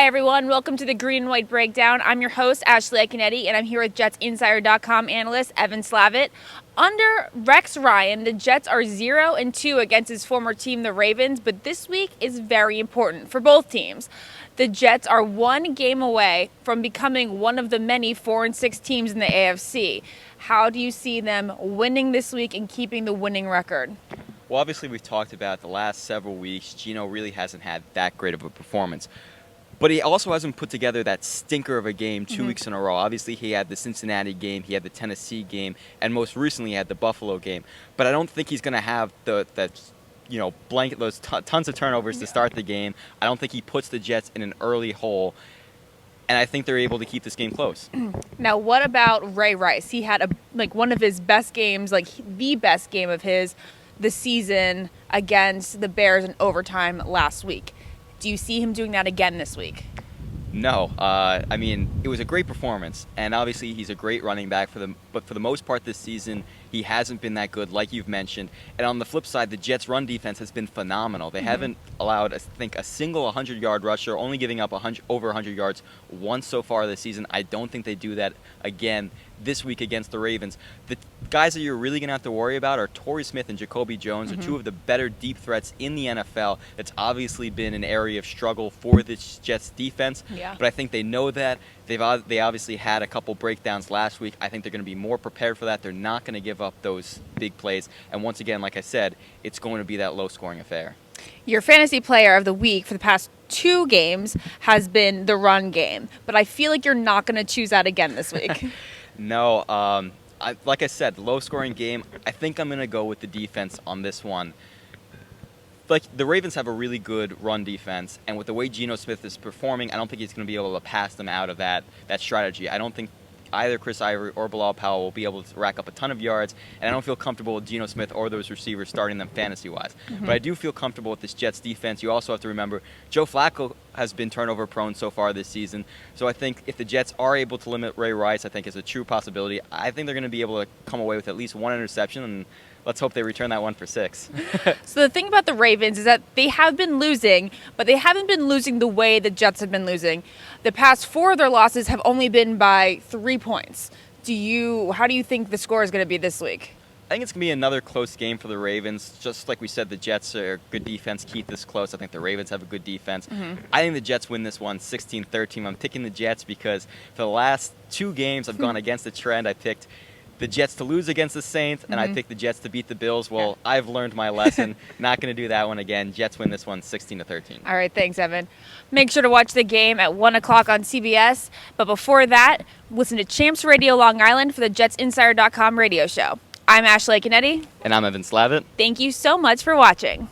everyone. Welcome to the Green and White Breakdown. I'm your host, Ashley Iaconetti, and I'm here with JetsInsider.com analyst Evan Slavit. Under Rex Ryan, the Jets are 0-2 against his former team, the Ravens, but this week is very important for both teams. The Jets are one game away from becoming one of the many 4-6 teams in the AFC. How do you see them winning this week and keeping the winning record? Well, obviously, we've talked about the last several weeks. Gino really hasn't had that great of a performance. But he also hasn't put together that stinker of a game 2 weeks in a row. Obviously, he had the Cincinnati game, he had the Tennessee game, and most recently he had the Buffalo game. But I don't think he's going to have blanket those tons of turnovers to start the game. I don't think he puts the Jets in an early hole. And I think they're able to keep this game close. Now, what about Ray Rice? He had one of his best games, the best game of his the season against the Bears in overtime last week. Do you see him doing that again this week? No. It was a great performance, and obviously he's a great running back but for the most part this season, he hasn't been that good, like you've mentioned. And on the flip side, the Jets' run defense has been phenomenal. They haven't allowed, I think, a single 100-yard rusher, only giving up over 100 yards once so far this season. I don't think they do that again this week against the Ravens. The guys that you're really going to have to worry about are Torrey Smith and Jacoby Jones, are two of the better deep threats in the NFL. It's obviously been an area of struggle for the Jets defense, but I think they know that. They obviously had a couple breakdowns last week. I think they're going to be more prepared for that. They're not going to give up those big plays. And once again, like I said, it's going to be that low-scoring affair. Your fantasy player of the week for the past 2 games has been the run game, but I feel like you're not going to choose that again this week. No, like I said, low-scoring game. I think I'm going to go with the defense on this one. The Ravens have a really good run defense, and with the way Geno Smith is performing, I don't think he's going to be able to pass them out of that strategy. I don't think either Chris Ivory or Bilal Powell will be able to rack up a ton of yards, and I don't feel comfortable with Geno Smith or those receivers starting them fantasy-wise. But I do feel comfortable with this Jets defense. You also have to remember, Joe Flacco has been turnover-prone so far this season, so I think if the Jets are able to limit Ray Rice, I think is a true possibility. I think they're going to be able to come away with at least one interception, and let's hope they return that one for 6. So the thing about the Ravens is that they have been losing, but they haven't been losing the way the Jets have been losing. The past 4 of their losses have only been by 3 points. How do you think the score is going to be this week? I think it's going to be another close game for the Ravens. Just like we said, the Jets are a good defense, keep this close. I think the Ravens have a good defense. I think the Jets win this one 16-13. I'm picking the Jets because for the last 2 games I've gone against the trend. I picked the Jets to lose against the Saints, and I picked the Jets to beat the Bills. Well, I've learned my lesson. Not going to do that one again. Jets win this one 16-13. All right, thanks, Evan. Make sure to watch the game at 1 o'clock on CBS. But before that, listen to Champs Radio Long Island for the JetsInsider.com radio show. I'm Ashley Iaconetti. And I'm Evan Slavit. Thank you so much for watching.